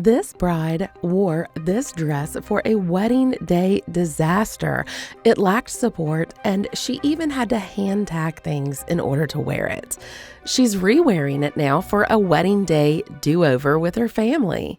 This bride wore this dress for a wedding day disaster. It lacked support, and she even had to hand tack things in order to wear it. She's re-wearing it now for a wedding day do-over with her family.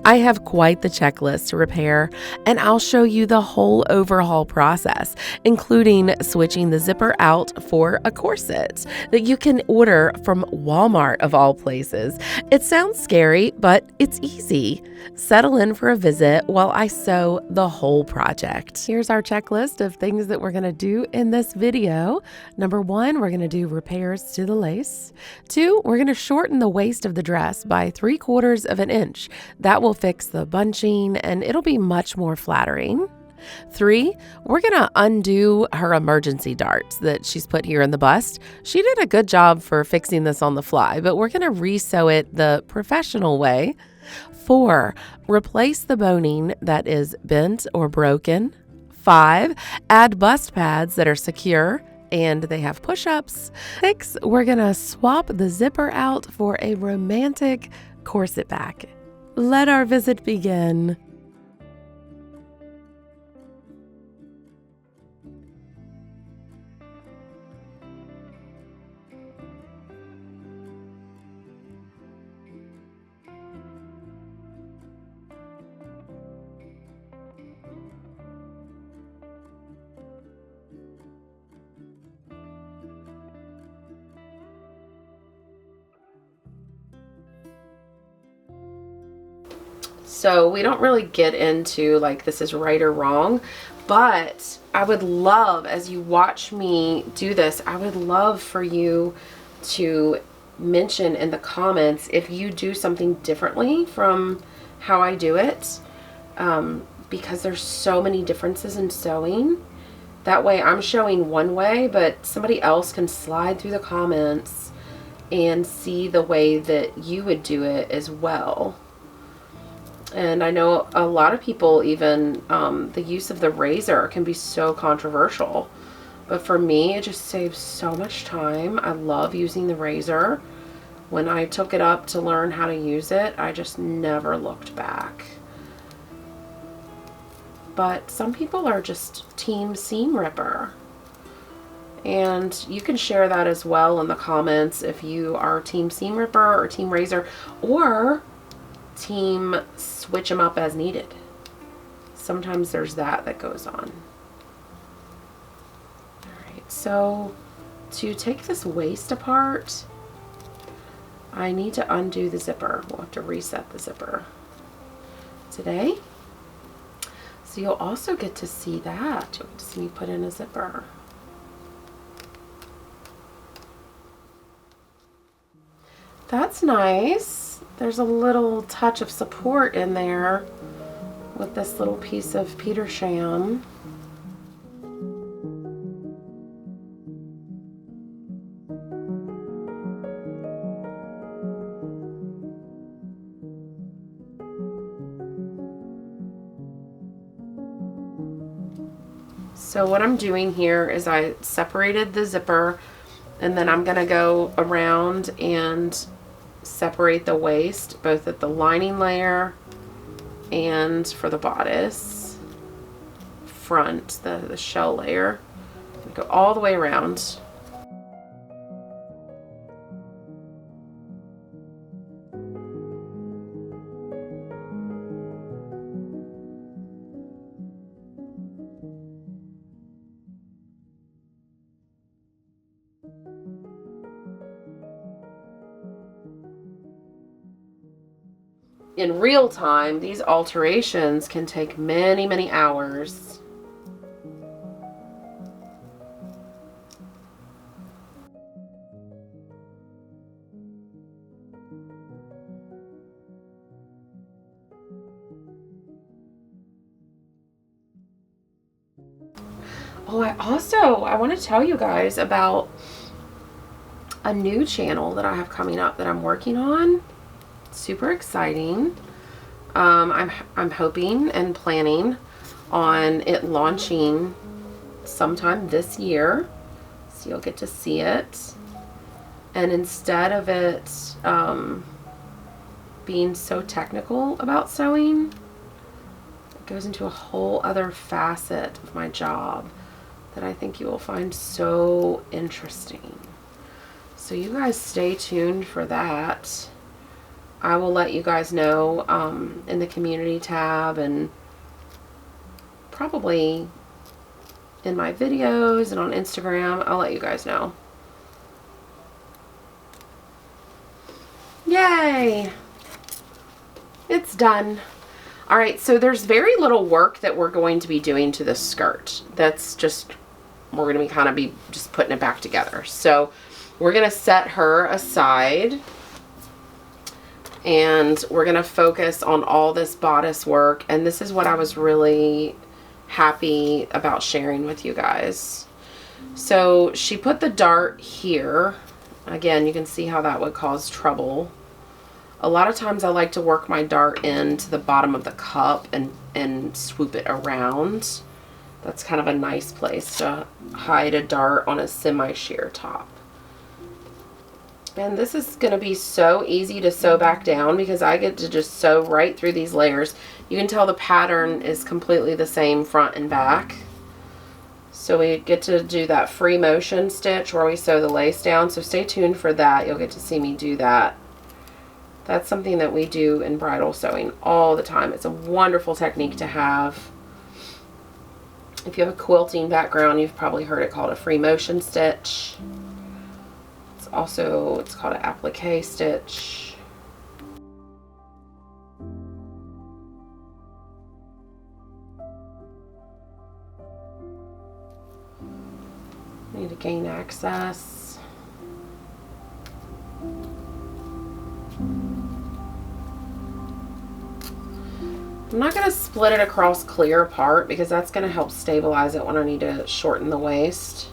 I have quite the checklist to repair, and I'll show you the whole overhaul process, including switching the zipper out for a corset that you can order from Walmart of all places. It sounds scary, but it's easy. Settle in for a visit while I sew the whole project. Here's our checklist of things that we're going to do in this video. Number 1, we're going to do repairs to the lace. 2, we're going to shorten the waist of the dress by 3/4 of an inch. That will fix the bunching and it'll be much more flattering. 3, we're going to undo her emergency darts that she's put here in the bust. She did a good job for fixing this on the fly, but we're going to re-sew it the professional way. 4, replace the boning that is bent or broken. 5, add bust pads that are secure and they have push-ups. 6, we're going to swap the zipper out for a romantic corset back. Let our visit begin. So we don't really get into like this is right or wrong, but I would love, as you watch me do this, I would love for you to mention in the comments if you do something differently from how I do it, because there's so many differences in sewing. That way I'm showing one way, but somebody else can slide through the comments and see the way that you would do it as well. And I know a lot of people, even the use of the razor can be so controversial. But for me, it just saves so much time. I love using the razor. When I took it up to learn how to use it, I just never looked back. But some people are just team seam ripper. And you can share that as well in the comments if you are team seam ripper or team razor, or team switch them up as needed. Sometimes there's that goes on. Alright, so to take this waist apart, I need to undo the zipper. We'll have to reset the zipper today. So you'll also get to see that. You'll get to see me put in a zipper. That's nice. There's a little touch of support in there with this little piece of Petersham. So what I'm doing here is I separated the zipper, and then I'm going to go around and separate the waist, both at the lining layer and for the bodice front, the shell layer. Go all the way around. In real time, these alterations can take many, many hours. Oh, I want to tell you guys about a new channel that I have coming up that I'm working on. Super exciting. I'm hoping and planning on it launching sometime this year, so you'll get to see it. And instead of it being so technical about sewing. It goes into a whole other facet of my job that I think you will find so interesting. So you guys stay tuned for that. I will let you guys know in the community tab and probably in my videos and on Instagram. I'll let you guys know. Yay! It's done. All right, so there's very little work that we're going to be doing to this skirt. That's just, we're going to be just putting it back together. So we're going to set her aside and we're going to focus on all this bodice work. And this is what I was really happy about sharing with you guys. So she put the dart here. Again, you can see how that would cause trouble. A lot of times I like to work my dart into the bottom of the cup and swoop it around. That's kind of a nice place to hide a dart on a semi-sheer top. And this is going to be so easy to sew back down because I get to just sew right through these layers. You can tell the pattern is completely the same front and back. So we get to do that free motion stitch where we sew the lace down. So stay tuned for that. You'll get to see me do that. That's something that we do in bridal sewing all the time. It's a wonderful technique to have. If you have a quilting background, you've probably heard it called a free motion stitch. It's called an applique stitch. Need to gain access. I'm not going to split it across clear apart because that's going to help stabilize it when I need to shorten the waist.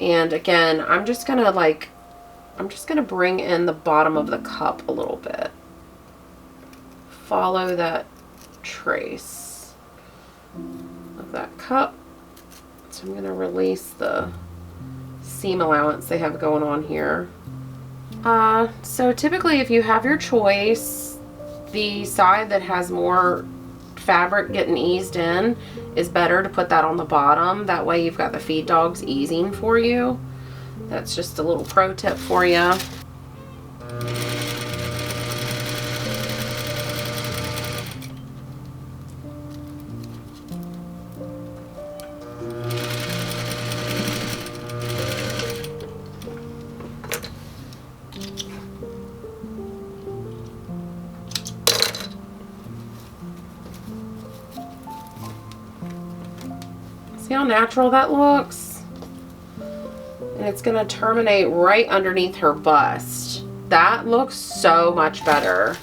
And again, I'm just gonna bring in the bottom of the cup a little bit. Follow that trace of that cup. So I'm gonna release the seam allowance they have going on here. So typically if you have your choice, the side that has more fabric getting eased in is better to put that on the bottom. That way you've got the feed dogs easing for you. That's just a little pro tip for you. See how natural that looks? And it's going to terminate right underneath her bust. That looks so much better.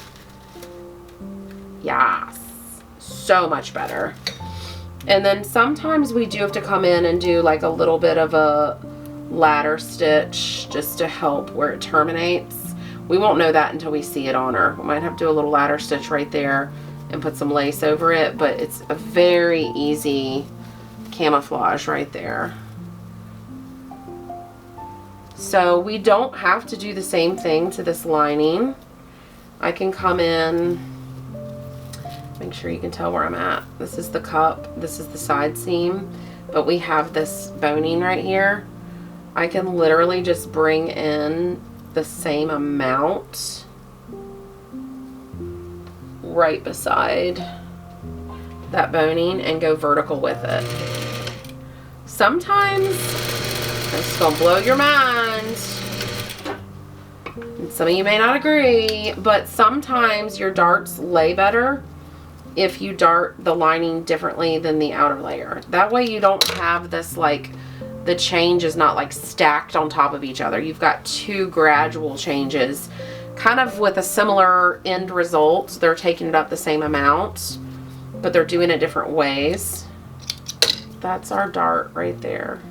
Yes, so much better. And then sometimes we do have to come in and do like a little bit of a ladder stitch just to help where it terminates. We won't know that until we see it on her. We might have to do a little ladder stitch right there and put some lace over it, but it's a very easy camouflage right there. So we don't have to do the same thing to this lining. I can come in, make sure you can tell where I'm at. This is the cup, this is the side seam, but we have this boning right here. I can literally just bring in the same amount right beside that boning and go vertical with it. Sometimes it's gonna blow your mind, and some of you may not agree, but sometimes your darts lay better if you dart the lining differently than the outer layer. That way you don't have this like the change is not like stacked on top of each other. You've got two gradual changes, kind of with a similar end result. They're taking it up the same amount, but they're doing it different ways. That's our dart right there.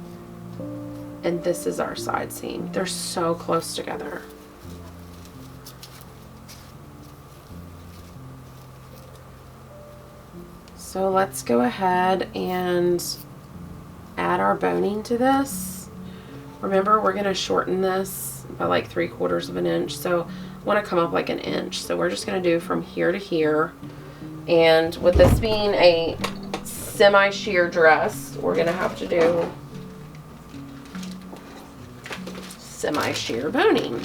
And this is our side seam. They're so close together. So let's go ahead and add our boning to this. Remember, we're going to shorten this by like 3/4 of an inch. So I want to come up like an inch. So we're just going to do from here to here. And with this being a semi-sheer dress, we're going to have to do semi-sheer boning.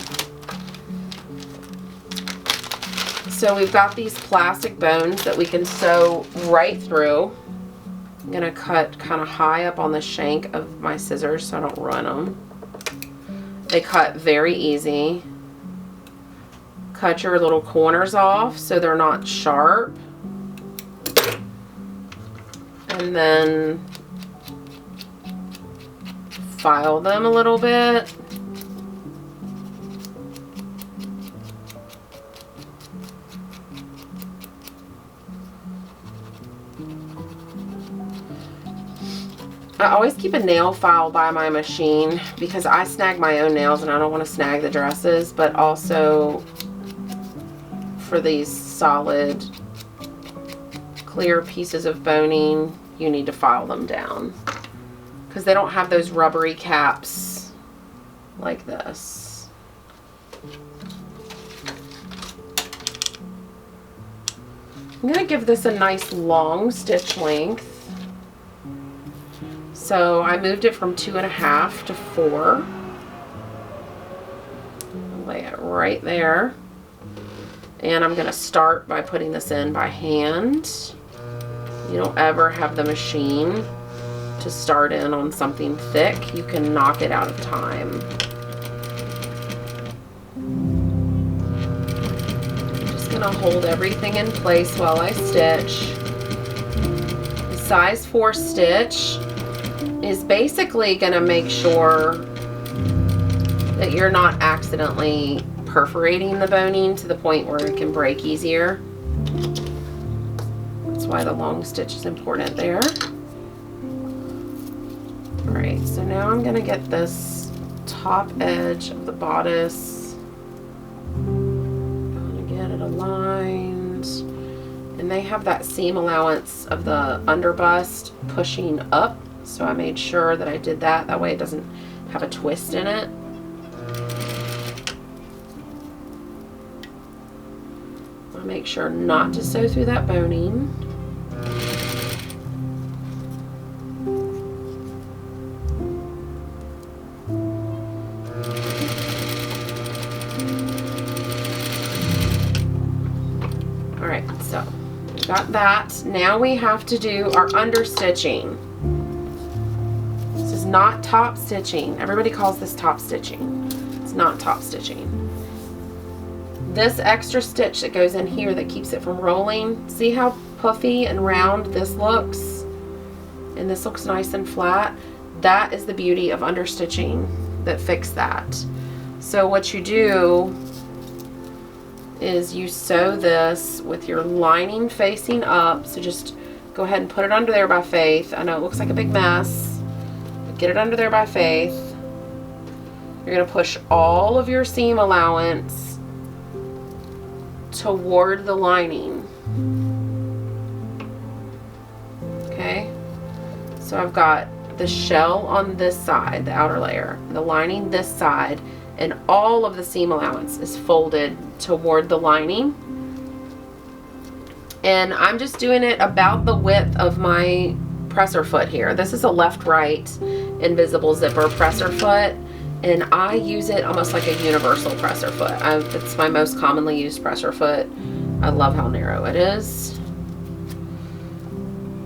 So we've got these plastic bones that we can sew right through. I'm going to cut kind of high up on the shank of my scissors so I don't run them. They cut very easy. Cut your little corners off so they're not sharp. And then file them a little bit. I always keep a nail file by my machine because I snag my own nails and I don't want to snag the dresses, but also for these solid clear pieces of boning, you need to file them down because they don't have those rubbery caps like this. I'm going to give this a nice long stitch length. So I moved it from 2.5 to 4. I'll lay it right there. And I'm going to start by putting this in by hand. You don't ever have the machine to start in on something thick. You can knock it out of time. I'm just going to hold everything in place while I stitch. The size 4 stitch is basically going to make sure that you're not accidentally perforating the boning to the point where it can break easier. That's why the long stitch is important there. Alright, so now I'm going to get this top edge of the bodice. I'm going to get it aligned. And they have that seam allowance of the underbust pushing up. So I made sure that I did that. That way it doesn't have a twist in it. I'll make sure not to sew through that boning. Alright, so we got that. Now we have to do our understitching. Not top stitching. Everybody calls this top stitching. It's not top stitching. This extra stitch that goes in here that keeps it from rolling, see how puffy and round this looks? And this looks nice and flat. That is the beauty of understitching that fix that. So what you do is you sew this with your lining facing up. So just go ahead and put it under there by faith. I know it looks like a big mess. Get it under there by faith. You're going to push all of your seam allowance toward the lining. Okay? So I've got the shell on this side, the outer layer, the lining this side, and all of the seam allowance is folded toward the lining. And I'm just doing it about the width of my presser foot here. This is a left-right invisible zipper presser foot, and I use it almost like a universal presser foot. It's my most commonly used presser foot. I love how narrow it is.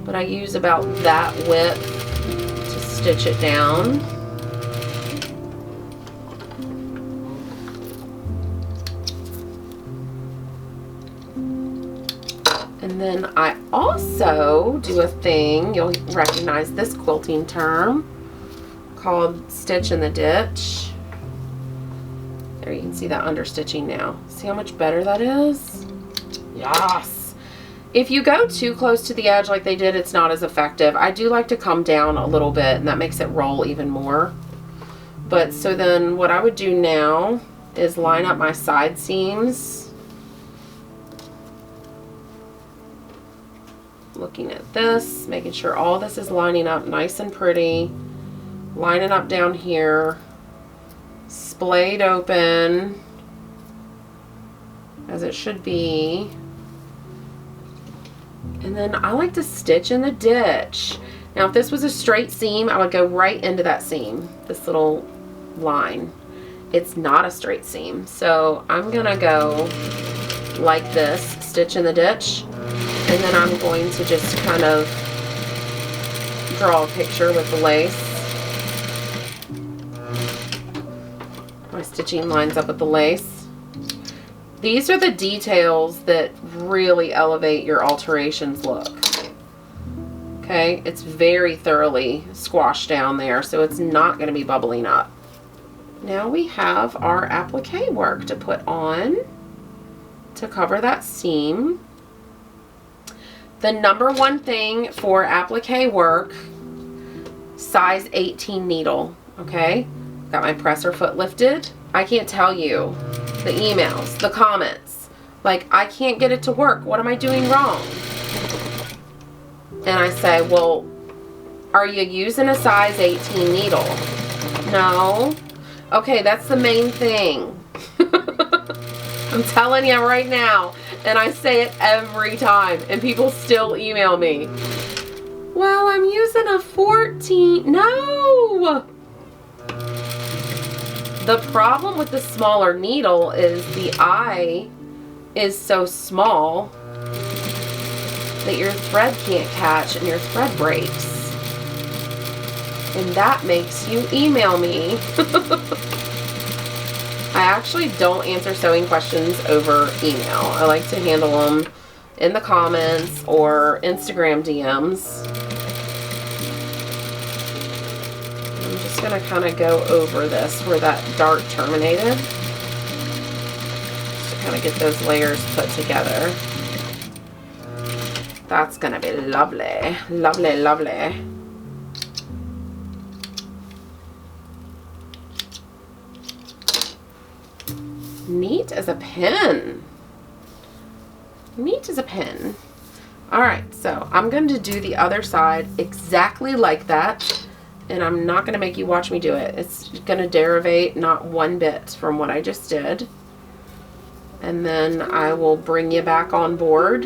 But I use about that width to stitch it down. And then I also do a thing, you'll recognize this quilting term, called Stitch in the Ditch. There, you can see that understitching now. See how much better that is? Yes. If you go too close to the edge like they did, it's not as effective. I do like to come down a little bit, and that makes it roll even more. But so then what I would do now is line up my side seams. Looking at this, making sure all this is lining up nice and pretty. Lining up down here. Splayed open as it should be. And then I like to stitch in the ditch. Now if this was a straight seam, I would go right into that seam, this little line. It's not a straight seam, so I'm gonna go like this, stitch in the ditch, and then I'm going to just kind of draw a picture with the lace. My stitching lines up with the lace. These are the details that really elevate your alterations look. Okay, it's very thoroughly squashed down there, so it's not going to be bubbling up. Now we have our applique work to put on to cover that seam. The number one thing for applique work, size 18 needle, okay? Got my presser foot lifted. I can't tell you the emails, the comments. Like, I can't get it to work. What am I doing wrong? And I say, well, are you using a size 18 needle? No. Okay, that's the main thing. I'm telling you right now. And I say it every time. And people still email me. Well, I'm using a 14. No! The problem with the smaller needle is the eye is so small that your thread can't catch and your thread breaks. And that makes you email me. I actually don't answer sewing questions over email. I like to handle them in the comments or Instagram DMs. I'm just going to kind of go over this where that dart terminated. Just to kind of get those layers put together. That's going to be lovely. Lovely, lovely. Neat as a pin. Neat as a pin. Alright, so I'm going to do the other side exactly like that. And I'm not going to make you watch me do it. It's going to derivate not one bit from what I just did. And then I will bring you back on board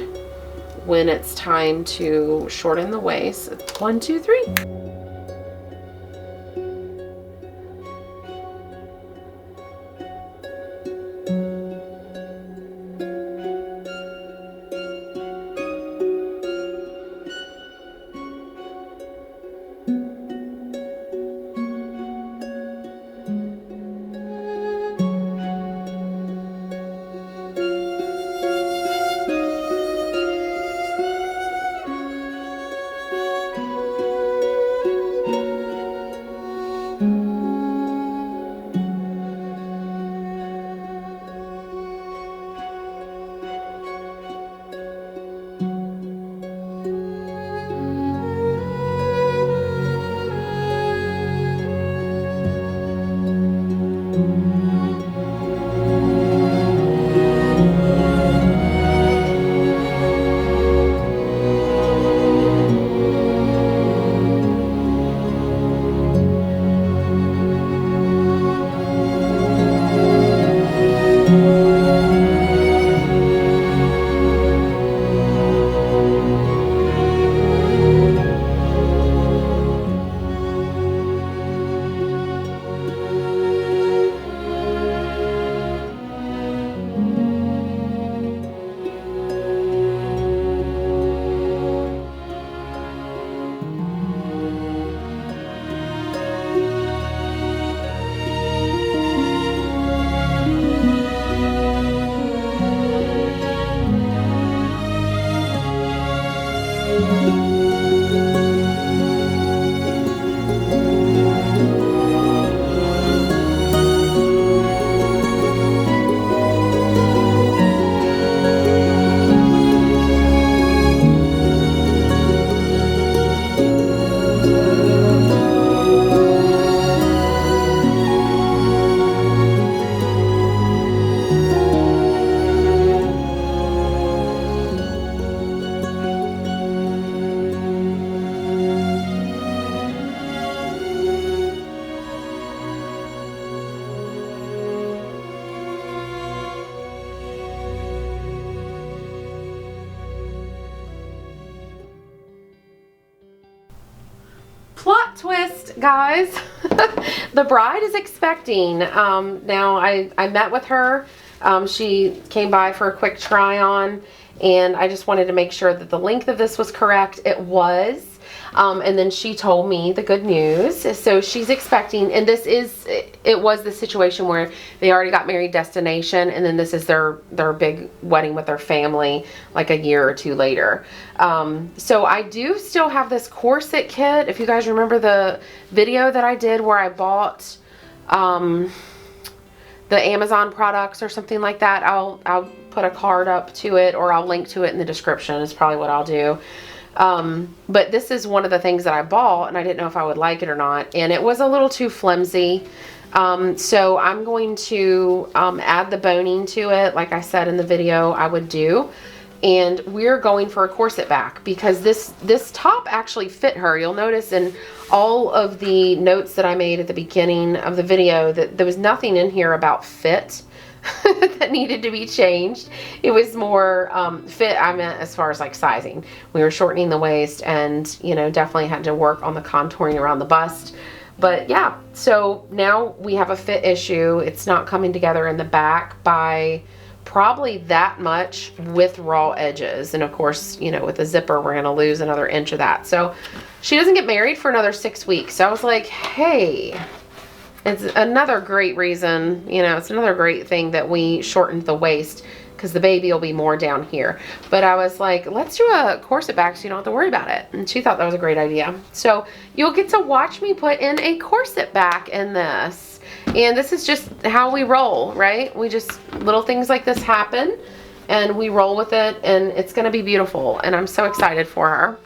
when it's time to shorten the waist. 1, 2, 3. guys. The bride is expecting. Now I met with her. She came by for a quick try on, and I just wanted to make sure that the length of this was correct. It was. And then she told me the good news. So she's expecting, and it was the situation where they already got married destination, and then this is their big wedding with their family like a year or two later. So I do still have this corset kit. If you guys remember the video that I did where I bought the Amazon products or something like that, I'll put a card up to it, or I'll link to it in the description is probably what I'll do. But this is one of the things that I bought, and I didn't know if I would like it or not, and it was a little too flimsy. So I'm going to add the boning to it, like I said in the video I would do, and we're going for a corset back because this top actually fit her. You'll notice in all of the notes that I made at the beginning of the video that there was nothing in here about fit that needed to be changed. It was more fit, I meant as far as like sizing. We were shortening the waist, and you know, definitely had to work on the contouring around the bust. But yeah, so now we have a fit issue. It's not coming together in the back by probably that much with raw edges, and of course, you know, with the zipper we're gonna lose another inch of that. So she doesn't get married for another 6 weeks. So I was like, hey, it's another great reason, you know, it's another great thing that we shortened the waist, because the baby will be more down here. But I was like, let's do a corset back so you don't have to worry about it. And she thought that was a great idea. So you'll get to watch me put in a corset back in this. And this is just how we roll, right? We just, little things like this happen, and we roll with it, and it's gonna be beautiful. And I'm so excited for her.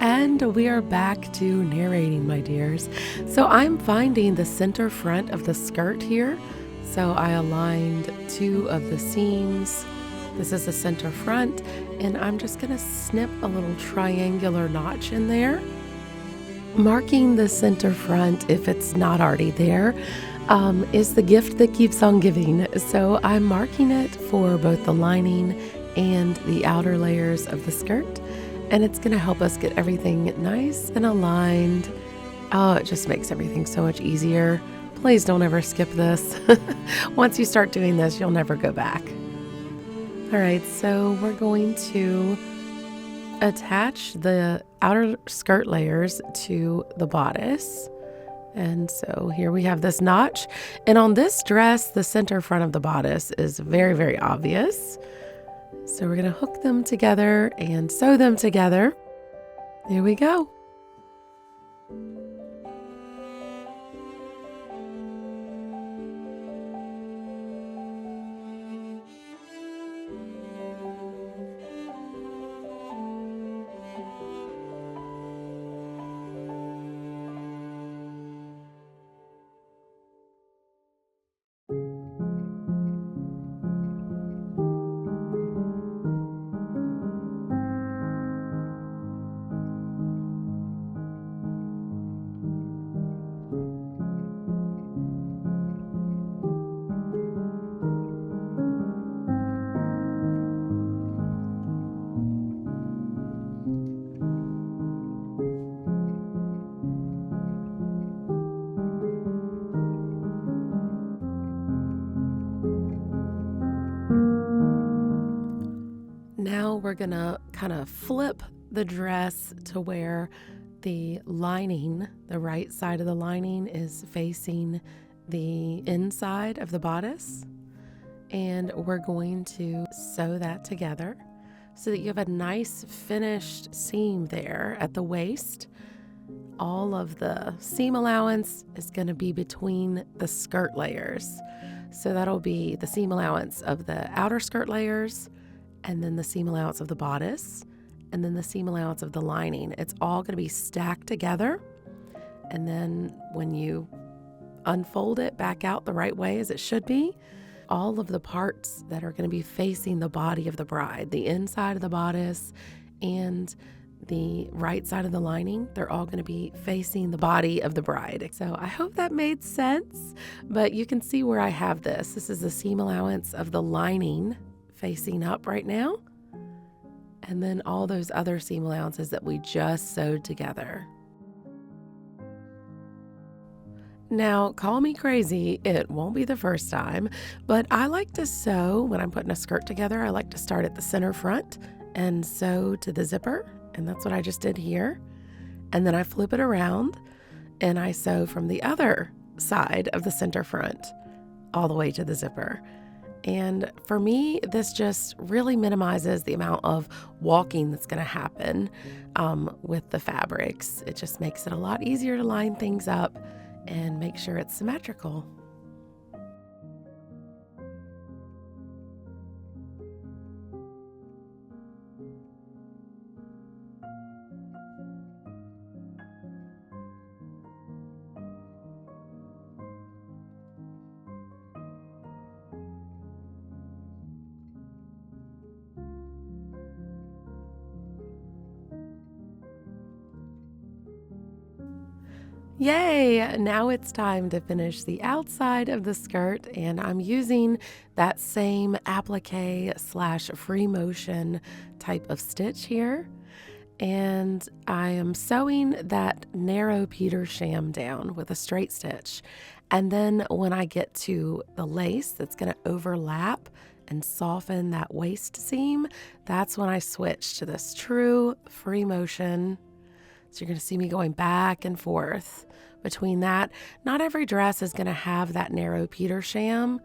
And we are back to narrating, my dears. So I'm finding the center front of the skirt here. So I aligned 2 of the seams. This is the center front, and I'm just gonna snip a little triangular notch in there. Marking the center front, if it's not already there, is the gift that keeps on giving. So I'm marking it for both the lining and the outer layers of the skirt. And it's going to help us get everything nice and aligned. Oh, it just makes everything so much easier. Please don't ever skip this. Once you start doing this, you'll never go back. All right, so we're going to attach the outer skirt layers to the bodice. And so here we have this notch. And on this dress, the center front of the bodice is very, very obvious. So we're going to hook them together and sew them together. Here we go. Now we're gonna kind of flip the dress to where the lining, the right side of the lining, is facing the inside of the bodice. And we're going to sew that together so that you have a nice finished seam there at the waist. All of the seam allowance is going to be between the skirt layers. So that'll be the seam allowance of the outer skirt layers, and then the seam allowance of the bodice, and then the seam allowance of the lining. It's all going to be stacked together. And then when you unfold it back out the right way as it should be, all of the parts that are going to be facing the body of the bride, the inside of the bodice and the right side of the lining, they're all going to be facing the body of the bride. So I hope that made sense, but you can see where I have this. This is the seam allowance of the lining facing up right now, and then all those other seam allowances that we just sewed together. Now, call me crazy, it won't be the first time, but I like to sew when I'm putting a skirt together. I like to start at the center front and sew to the zipper, and that's what I just did here. And then I flip it around and I sew from the other side of the center front all the way to the zipper. And for me, this just really minimizes the amount of walking that's going to happen with the fabrics. It just makes it a lot easier to line things up and make sure it's symmetrical. Yay! Now it's time to finish the outside of the skirt, and I'm using that same applique slash free motion type of stitch here. And I am sewing that narrow Peter sham down with a straight stitch. And then when I get to the lace that's going to overlap and soften that waist seam, that's when I switch to this true free motion. So you're going to see me going back and forth between that. Not every dress is going to have that narrow Peter sham.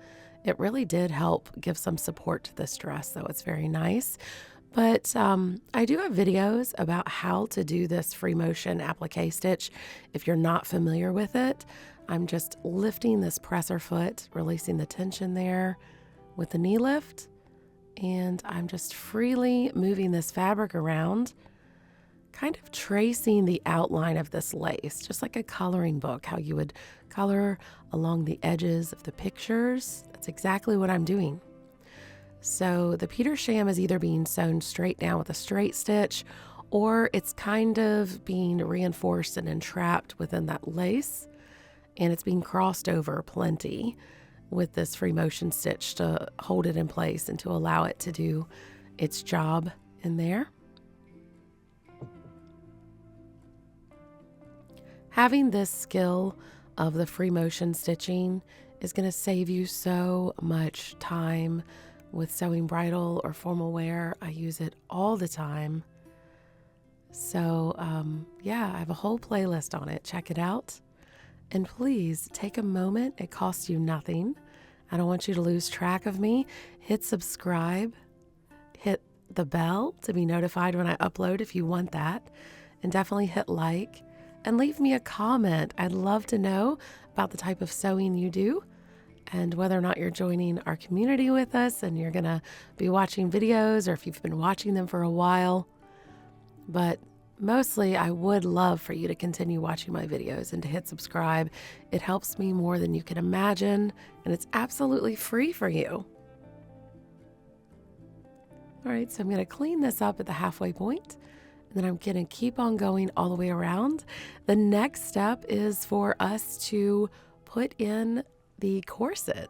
It really did help give some support to this dress, though. It's very nice. But I do have videos about how to do this free motion applique stitch. If you're not familiar with it, I'm just lifting this presser foot, releasing the tension there with the knee lift, and I'm just freely moving this fabric around, kind of tracing the outline of this lace, just like a coloring book, how you would color along the edges of the pictures. That's exactly what I'm doing. So the Peter sham is either being sewn straight down with a straight stitch, or it's kind of being reinforced and entrapped within that lace, and it's being crossed over plenty with this free motion stitch to hold it in place and to allow it to do its job in there. Having this skill of the free motion stitching is going to save you so much time with sewing bridal or formal wear. I use it all the time. So yeah, I have a whole playlist on it. Check it out. And please take a moment. It costs you nothing. I don't want you to lose track of me. Hit subscribe. Hit the bell to be notified when I upload if you want that. And definitely hit like. And leave me a comment. I'd love to know about the type of sewing you do and whether or not you're joining our community with us and you're going to be watching videos, or if you've been watching them for a while. But mostly, I would love for you to continue watching my videos and to hit subscribe. It helps me more than you can imagine, and it's absolutely free for you. All right, so I'm going to clean this up at the halfway point, and then I'm going to keep on going all the way around. The next step is for us to put in the corset.